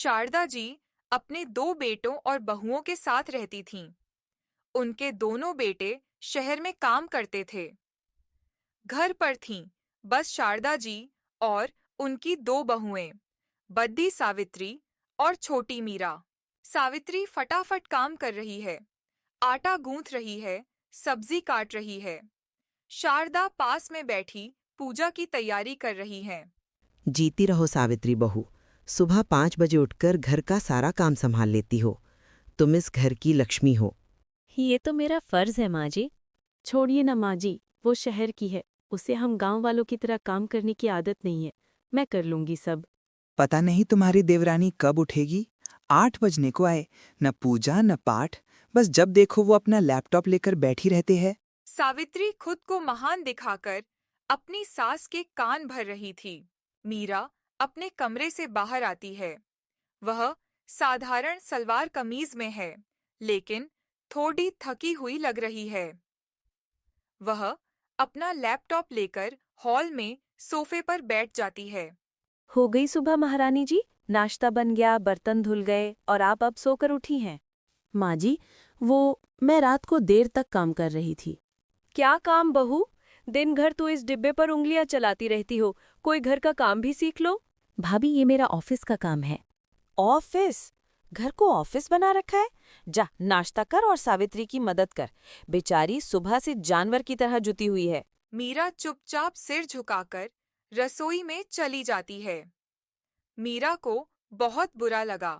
शारदा जी अपने दो बेटों और बहुओं के साथ रहती थीं। उनके दोनों बेटे शहर में काम करते थे। घर पर थीं बस शारदा जी और उनकी दो बहुएं, बद्दी सावित्री और छोटी मीरा। सावित्री फटाफट काम कर रही है, आटा गूंथ रही है, सब्जी काट रही है। शारदा पास में बैठी पूजा की तैयारी कर रही है। जीती रहो सावित्री बहू। सुबह 5 बजे उठकर घर का सारा काम संभाल लेती हो। तुम इस घर की लक्ष्मी हो। ये तो मेरा फर्ज है माँ जी। छोड़िए ना माँ जी, वो शहर की है, उसे हम गांव वालों की तरह काम करने की आदत नहीं है। मैं कर लूंगी सब। पता नहीं तुम्हारी देवरानी कब उठेगी। 8 बजने को आए, न पूजा न पाठ, बस जब देखो वो अपना लैपटॉप लेकर बैठी रहते हैं। सावित्री खुद को महान दिखाकर अपनी सास के कान भर रही थी। मीरा अपने कमरे से बाहर आती है। वह साधारण सलवार कमीज में है, लेकिन थोड़ी थकी हुई लग रही है। वह अपना लैपटॉप लेकर हॉल में सोफे पर बैठ जाती है। हो गई सुबह महारानी जी, नाश्ता बन गया, बर्तन धुल गए और आप अब सोकर उठी हैं। माँ जी, मैं रात को देर तक काम कर रही थी। क्या काम बहू? दिन भर तो इस डिब्बे पर उंगलियां चलाती रहती हो, कोई घर का काम भी सीख लो। भाभी, ये मेरा ऑफिस का काम है। ऑफिस? घर को ऑफिस बना रखा है? जा नाश्ता कर और सावित्री की मदद कर। बेचारी सुबह से जानवर की तरह जुटी हुई है। मीरा चुपचाप सिर झुकाकर रसोई में चली जाती है। मीरा को बहुत बुरा लगा।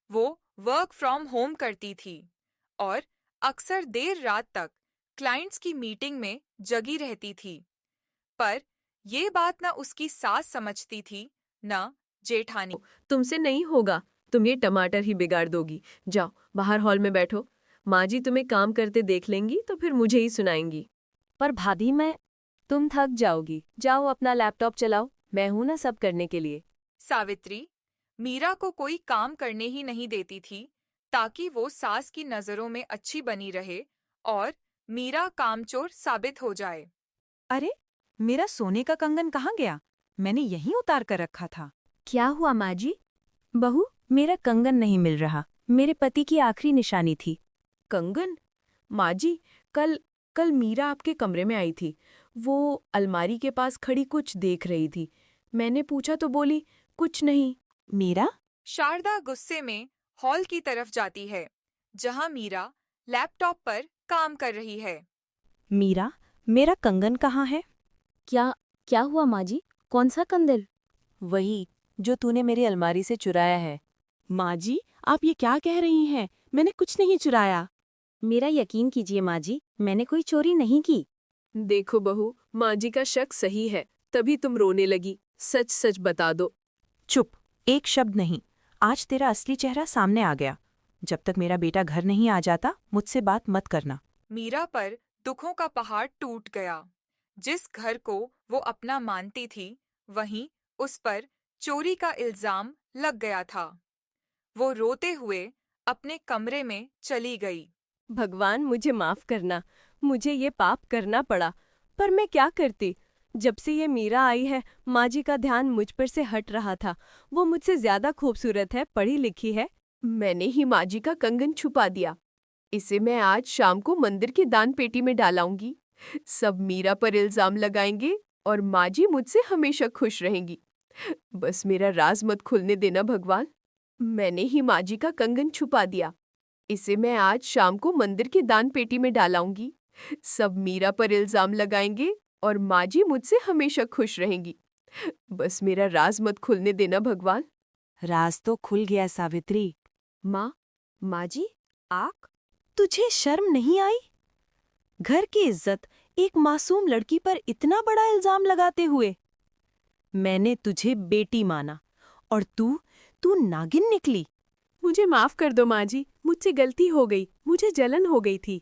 वो वर्क फ्रॉम होम करती थी और अक्सर देर रात तक क्लाइंट्स की मीटिंग में जगी रहती थी। पर ये बात न उसकी सास समझती थी, न जेठानी। तुमसे नहीं होगा, तुम ये टमाटर ही बिगाड़ दोगी। जाओ बाहर हॉल में बैठो। माँ जी तुम्हें काम करते देख लेंगी तो फिर मुझे ही सुनाएंगी। पर भाभी, तुम थक जाओगी, जाओ अपना लैपटॉप चलाओ, मैं हूं ना सब करने के लिए। सावित्री मीरा को कोई काम करने ही नहीं देती थी, ताकि वो सास की नजरों में अच्छी बनी रहे और मीरा कामचोर साबित हो जाए। अरे, मेरा सोने का कंगन कहाँ गया? मैंने यहीं उतार कर रखा था। क्या हुआ माँ जी? बहू, मेरा कंगन नहीं मिल रहा, मेरे पति की आखिरी निशानी थी। कंगन? माँ जी, कल कल मीरा आपके कमरे में आई थी। वो अलमारी के पास खड़ी कुछ देख रही थी। मैंने पूछा तो बोली कुछ नहीं। मीरा? शारदा गुस्से में हॉल की तरफ जाती है, जहां मीरा लैपटॉप पर काम कर रही है। मीरा, मेरा कंगन कहाँ है? क्या क्या हुआ माँ जी? कौन सा कंदल? वही जो तूने मेरी अलमारी से चुराया है। माँ जी, आप ये क्या कह रही हैं? मैंने कुछ नहीं चुराया। मेरा यकीन कीजिए माँ जी, मैंने कोई चोरी नहीं की। देखो बहू, माँ जी का शक सही है, तभी तुम रोने लगी। सच सच बता दो। चुप, एक शब्द नहीं। आज तेरा असली चेहरा सामने आ गया। जब तक मेरा बेटा घर नहीं आ जाता, मुझसे बात मत करना। मीरा पर दुखों का पहाड़ टूट गया। जिस घर को वो अपना मानती थी, वहीं उस पर चोरी का इल्जाम लग गया था। वो रोते हुए अपने कमरे में चली गई। भगवान मुझे माफ करना, मुझे ये पाप करना पड़ा, पर मैं क्या करती। जब से ये मीरा आई है, माँ जी का ध्यान मुझ पर से हट रहा था। वो मुझसे ज्यादा खूबसूरत है, पढ़ी लिखी है। मैंने ही माँ जी का कंगन छुपा दिया। इसे मैं आज शाम को मंदिर की दान पेटी में डालाऊंगी। सब मीरा पर इल्जाम लगाएंगे और माँ जी मुझसे हमेशा खुश रहेंगी। बस मेरा राज मत खुलने देना भगवान। मैंने ही माँ जी का कंगन छुपा दिया। इसे मैं आज शाम को मंदिर की दान पेटी में डालाऊंगी। सब मीरा पर इल्जाम लगाएंगे और माँ जी मुझसे हमेशा खुश रहेंगी। बस मेरा राज मत खुलने देना भगवान। राज तो खुल गया सावित्री। माँ जी, आप? तुझे शर्म नहीं आई? घर की इज्जत एक मासूम लड़की पर इतना बड़ा इल्जाम लगाते हुए। मैंने तुझे बेटी माना और तू नागिन निकली। मुझे माफ कर दो माँ जी, मुझसे गलती हो गई, मुझे जलन हो गई थी।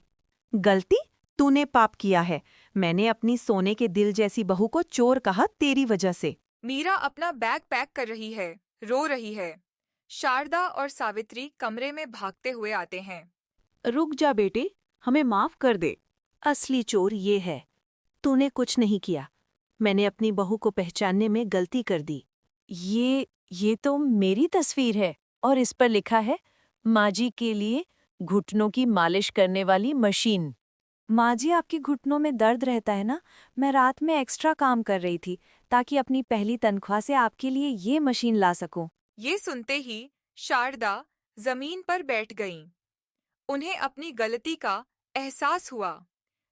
गलती? तूने पाप किया है। मैंने अपनी सोने के दिल जैसी बहू को चोर कहा तेरी वजह से। मीरा अपना बैग पैक कर रही है, रो रही है। शारदा और सावित्री कमरे में भागते हुए आते हैं। रुक जा बेटे, हमें माफ कर दे। असली चोर ये है। तूने कुछ नहीं किया। मैंने अपनी बहू को पहचानने में गलती कर दी। ये तो मेरी तस्वीर है। और इस पर लिखा है माँ जी के लिए घुटनों की मालिश करने वाली मशीन। माँ जी, आपके घुटनों में दर्द रहता है ना? मैं रात में एक्स्ट्रा काम कर रही थी ताकि अपनी पहली तनख्वाह से आपके लिए ये मशीन ला सकूं। ये सुनते ही शारदा जमीन पर बैठ गईं। उन्हें अपनी गलती का एहसास हुआ।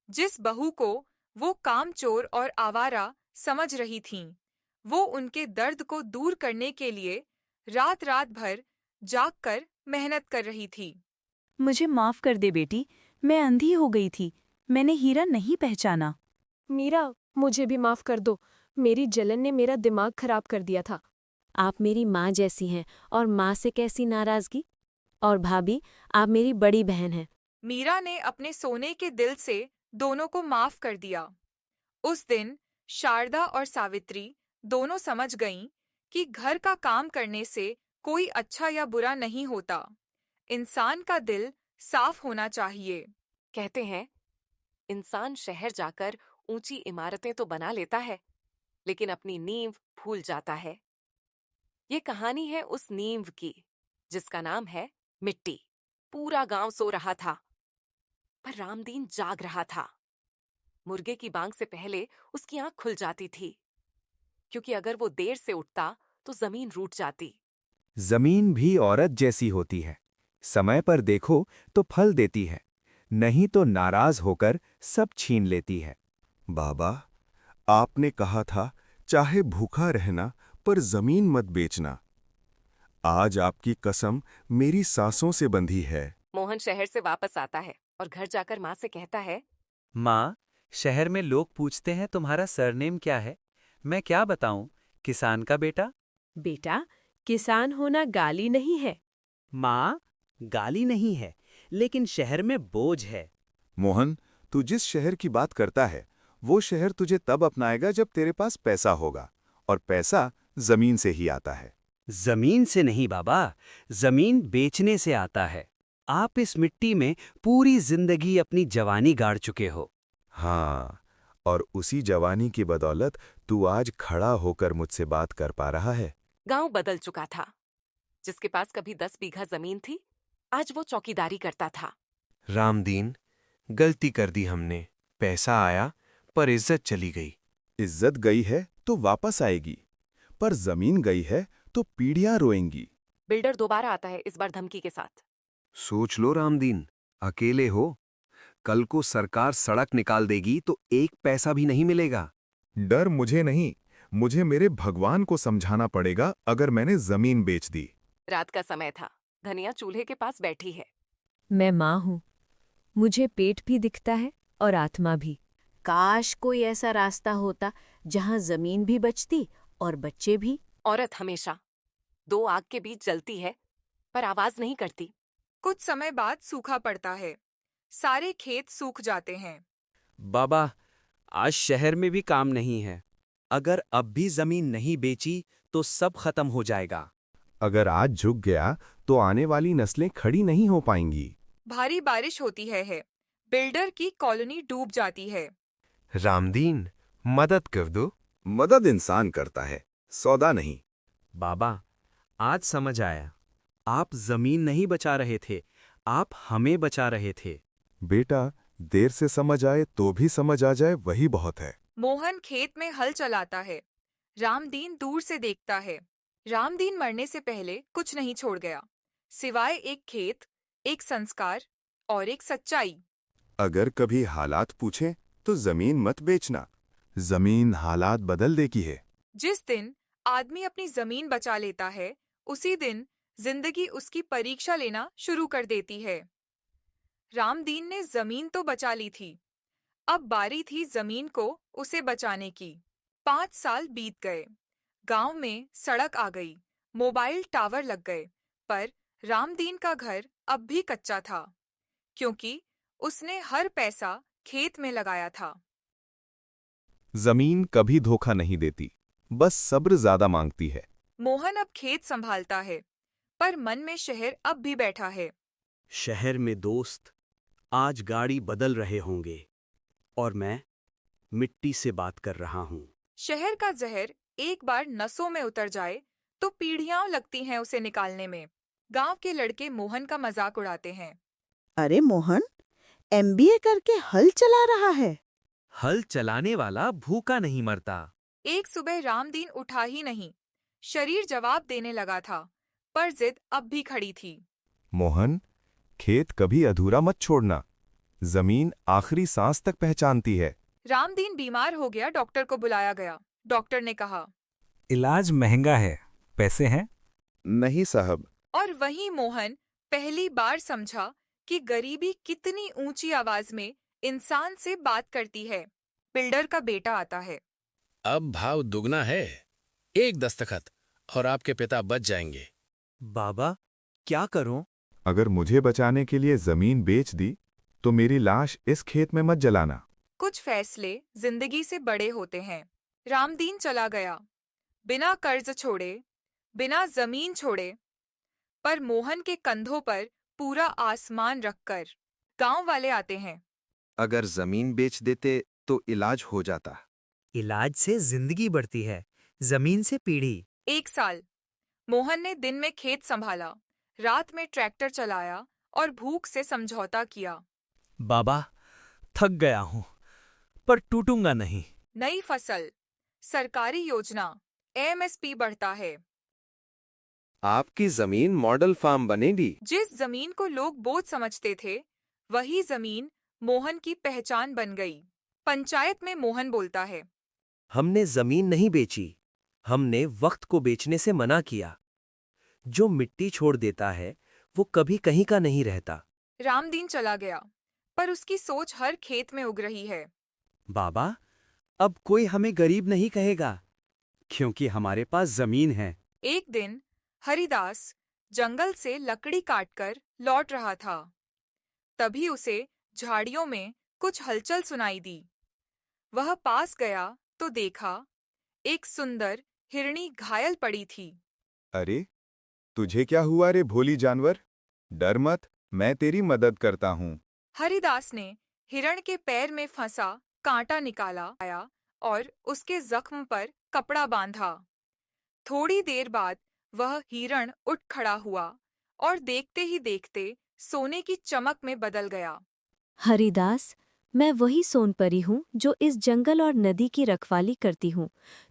जिस बहू को वो कामचोर और आवारा समझ रही थीं, वो उनके दर्द को दूर करने के लिए रात रात भर जागकर मेहनत कर रही थी। मुझे माफ कर दे बेटी, मैं अंधी हो गई थी। मैंने हीरा नहीं पहचाना। मीरा, मुझे भी माफ कर दो। मेरी जलन ने मेरा दिमाग खराब कर दिया था। आप मेरी माँ जैसी हैं और माँ से कैसी नाराजगी। और भाभी, आप मेरी बड़ी बहन हैं। मीरा ने अपने सोने के दिल से दोनों को माफ कर दिया। उस दिन शारदा और सावित्री दोनों समझ गईं कि घर का काम करने से कोई अच्छा या बुरा नहीं होता। इंसान का दिल साफ होना चाहिए। कहते हैं, इंसान शहर जाकर ऊंची इमारतें तो बना लेता है, लेकिन अपनी नींव भूल जाता है। ये कहानी है उस नींव की, जिसका नाम है मिट्टी। पूरा गांव सो रहा था, पर रामदीन जाग रहा था। मुर्गे की बांग से पहले उसकी आंख खुल जाती थी, क्योंकि अगर वो देर से उठता तो जमीन रूठ जाती। जमीन भी औरत जैसी होती है। समय पर देखो तो फल देती है, नहीं तो नाराज होकर सब छीन लेती है। बाबा, आपने कहा था चाहे भूखा रहना पर जमीन मत बेचना। आज आपकी कसम मेरी सांसों से बंधी है। मोहन शहर से वापस आता है और घर जाकर माँ से कहता है, माँ, शहर में लोग पूछते हैं तुम्हारा सरनेम क्या है। मैं क्या बताऊं, किसान का बेटा। बेटा, किसान होना गाली नहीं है। माँ, गाली नहीं है, लेकिन शहर में बोझ है। मोहन, तू जिस शहर की बात करता है, वो शहर तुझे तब अपनाएगा जब तेरे पास पैसा होगा, और पैसा जमीन से ही आता है। जमीन से नहीं बाबा, जमीन बेचने से आता है। आप इस मिट्टी में पूरी जिंदगी अपनी जवानी गाड़ चुके हो। हाँ, और उसी जवानी की बदौलत तू आज खड़ा होकर मुझसे बात कर पा रहा है। गांव बदल चुका था। जिसके पास कभी 10 बीघा जमीन थी, आज वो चौकीदारी करता था। रामदीन, गलती कर दी हमने। पैसा आया पर इज्जत चली गई। इज्जत गई है तो वापस आएगी, पर जमीन गई है तो पीढ़ियां रोएंगी। बिल्डर दोबारा आता है, इस बार धमकी के साथ। सोच लो रामदीन, अकेले हो। कल को सरकार सड़क निकाल देगी तो एक पैसा भी नहीं मिलेगा। डर मुझे नहीं, मुझे मेरे भगवान को समझाना पड़ेगा अगर मैंने जमीन बेच दी। रात का समय था। धनिया चूल्हे के पास बैठी है। मैं माँ हूँ, मुझे पेट भी दिखता है और आत्मा भी। काश कोई ऐसा रास्ता होता जहाँ जमीन भी बचती और बच्चे भी। औरत हमेशा दो आग के बीच जलती है, पर आवाज नहीं करती। कुछ समय बाद सूखा पड़ता है। सारे खेत सूख जाते हैं। बाबा, आज शहर में भी काम नहीं है। अगर अब भी जमीन नहीं बेची तो सब खत्म हो जाएगा। अगर आज झुक गया तो आने वाली नस्लें खड़ी नहीं हो पाएंगी। भारी बारिश होती है। बिल्डर की कॉलोनी डूब जाती है। रामदीन, मदद कर दो। मदद इंसान करता है, सौदा नहीं। बाबा, आज समझ आया, आप जमीन नहीं बचा रहे थे, आप हमें बचा रहे थे। बेटा, देर से समझ आए तो भी समझ आ जाए, वही बहुत है। मोहन खेत में हल चलाता है। रामदीन दूर से देखता है। रामदीन मरने से पहले कुछ नहीं छोड़ गया, सिवाय एक खेत, एक संस्कार और एक सच्चाई। अगर कभी हालात पूछें तो जमीन मत बेचना। जमीन हालात बदल देगी है। जिस दिन आदमी अपनी जमीन बचा लेता है, उसी दिन जिंदगी उसकी परीक्षा लेना शुरू कर देती है। रामदीन ने जमीन तो बचा ली थी, अब बारी थी जमीन को उसे बचाने की। 5 साल बीत गए। गांव में सड़क आ गई, मोबाइल टावर लग गए, पर रामदीन का घर अब भी कच्चा था, क्योंकि उसने हर पैसा खेत में लगाया था। जमीन कभी धोखा नहीं देती, बस सब्र ज्यादा मांगती है। मोहन अब खेत संभालता है, पर मन में शहर अब भी बैठा है। शहर में दोस्त आज गाड़ी बदल रहे होंगे और मैं मिट्टी से बात कर रहा हूँ। शहर का जहर एक बार नसों में उतर जाए तो पीढ़ियां लगती हैं उसे निकालने में। गांव के लड़के मोहन का मजाक उड़ाते हैं। अरे मोहन, एमबीए करके हल चला रहा है। हल चलाने वाला भूखा नहीं मरता। एक सुबह रामदीन उठा ही नहीं। शरीर जवाब देने लगा था, पर जिद अब भी खड़ी थी। मोहन, खेत कभी अधूरा मत छोड़ना। जमीन आखिरी सांस तक पहचानती है। रामदीन बीमार हो गया, डॉक्टर को बुलाया गया। डॉक्टर ने कहा, इलाज महंगा है, पैसे हैं? नहीं साहब। और वहीं मोहन पहली बार समझा कि गरीबी कितनी ऊंची आवाज में इंसान से बात करती है। बिल्डर का बेटा आता है। अब भाव दुगना है। एक दस्तखत और आपके पिता बच जाएंगे। बाबा, क्या करूं? अगर मुझे बचाने के लिए जमीन बेच दी तो मेरी लाश इस खेत में मत जलाना। कुछ फैसले जिंदगी से बड़े होते हैं। रामदीन चला गया, बिना कर्ज छोड़े, बिना जमीन छोड़े, पर मोहन के कंधों पर पूरा आसमान रखकर। गांव वाले आते हैं। अगर जमीन बेच देते तो इलाज हो जाता। इलाज से जिंदगी बढ़ती है, जमीन से पीढ़ी। 1 साल मोहन ने दिन में खेत संभाला, रात में ट्रैक्टर चलाया और भूख से समझौता किया। बाबा, थक गया हूं, पर टूटूंगा नहीं। नई फसल, सरकारी योजना, एमएसपी बढ़ता है। आपकी जमीन मॉडल फार्म बनेगी। जिस जमीन को लोग बोझ समझते थे, वही जमीन मोहन की पहचान बन गई। पंचायत में मोहन बोलता है, हमने जमीन नहीं बेची, हमने वक्त को बेचने से मना किया। जो मिट्टी छोड़ देता है वो कभी कहीं का नहीं रहता। रामदीन चला गया, पर उसकी सोच हर खेत में उग रही है। बाबा, अब कोई हमें गरीब नहीं कहेगा, क्योंकि हमारे पास जमीन है। एक दिन हरिदास जंगल से लकड़ी काटकर लौट रहा था। तभी उसे झाड़ियों में कुछ हलचल सुनाई दी। वह पास गया तो देखा, एक सुंदर हिरनी घायल पड़ी थी। अरे, तुझे क्या हुआ रे भोली जानवर? डर मत, मैं तेरी मदद करता हूँ। हरिदास ने हिरण के पैर में फंसा कांटा निकाला आया और उसके जख्म पर कपड़ा बांधा। थोड़ी देर बाद वह हिरण उठ खड़ा हुआ और देखते ही देखते सोने की चमक में बदल गया। हरिदास, मैं वही सोनपरी हूँ जो इस जंगल और नदी की रखवाली करती हूँ।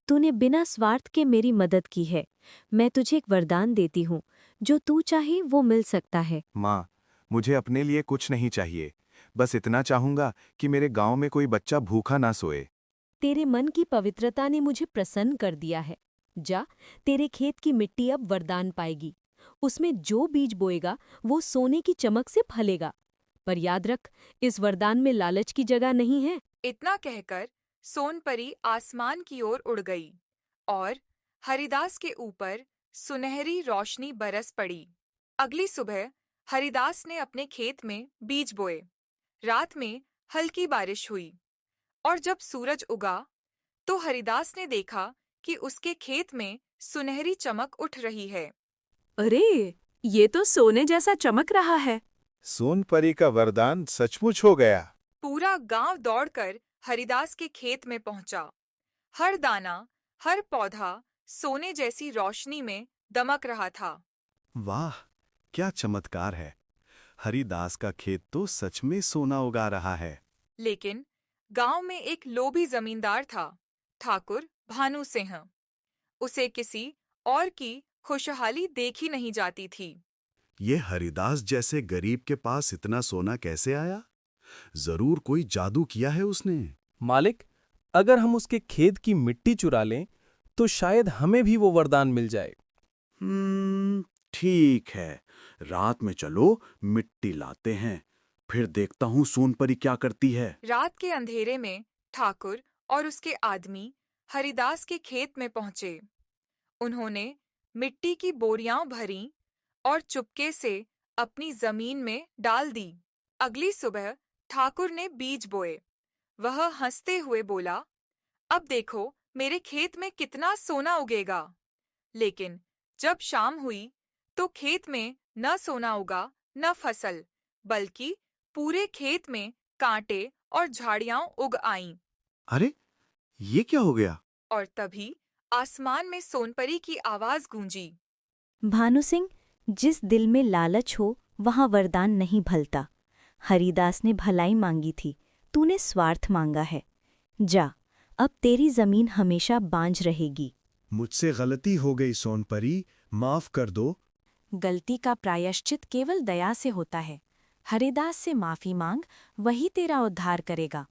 तूने बिना स्वार्थ के मेरी मदद की है। मैं तुझे एक वरदान देती हूँ, जो तू चाहे वो मिल सकता है। माँ, मुझे अपने लिए कुछ नहीं चाहिए, बस इतना चाहूंगा कि मेरे गांव में कोई बच्चा भूखा ना सोए। तेरे मन की पवित्रता ने मुझे प्रसन्न कर दिया है। जा, तेरे खेत की मिट्टी अब वरदान पाएगी। उसमें जो बीज बोएगा वो सोने की चमक से फलेगा। पर याद रख, इस वरदान में लालच की जगह नहीं है। इतना कहकर सोनपरी आसमान की ओर उड़ गई और हरिदास के ऊपर सुनहरी रोशनी बरस पड़ी। अगली सुबह हरिदास ने अपने खेत में बीज बोए। रात में हल्की बारिश हुई और जब सूरज उगा तो हरिदास ने देखा कि उसके खेत में सुनहरी चमक उठ रही है। अरे, ये तो सोने जैसा चमक रहा है। सोनपरी का वरदान सचमुच हो गया। पूरा गांव दौड़कर हरिदास के खेत में पहुंचा। हर दाना, हर पौधा सोने जैसी रोशनी में दमक रहा था। वाह, क्या चमत्कार है! हरिदास का खेत तो सच में सोना उगा रहा है। लेकिन गांव में एक लोभी जमींदार था, ठाकुर भानु सिंह। उसे किसी और की खुशहाली देखी नहीं जाती थी। ये हरिदास जैसे गरीब के पास इतना सोना कैसे आया? जरूर कोई जादू किया है उसने। मालिक, अगर हम उसके खेत की मिट्टी चुरा लें तो शायद हमें भी वो वरदान मिल जाए। ठीक है, रात में चलो मिट्टी लाते हैं, फिर देखता हूँ सोनपरी क्या करती है। रात के अंधेरे में ठाकुर और उसके आदमी हरिदास के खेत में पहुंचे। उन्होंने मिट्टी की बोरियां भरीं और चुपके से अपनी जमीन में डाल दी। अगली सुबह ठाकुर ने बीज बोए। वह हंसते हुए बोला, अब देखो मेरे खेत में कितना सोना उगेगा। लेकिन जब शाम हुई तो खेत में न सोना उगा न फसल, बल्कि पूरे खेत में कांटे और झाड़ियां उग आईं। अरे, ये क्या हो गया? और तभी आसमान में सोनपरी की आवाज गूंजी। भानु सिंह, जिस दिल में लालच हो वहाँ वरदान नहीं भलता। हरिदास ने भलाई मांगी थी, तूने स्वार्थ मांगा है। जा, अब तेरी जमीन हमेशा बांझ रहेगी। मुझसे गलती हो गई सोनपरी, माफ कर दो। गलती का प्रायश्चित केवल दया से होता है। हरिदास से माफी मांग, वही तेरा उद्धार करेगा।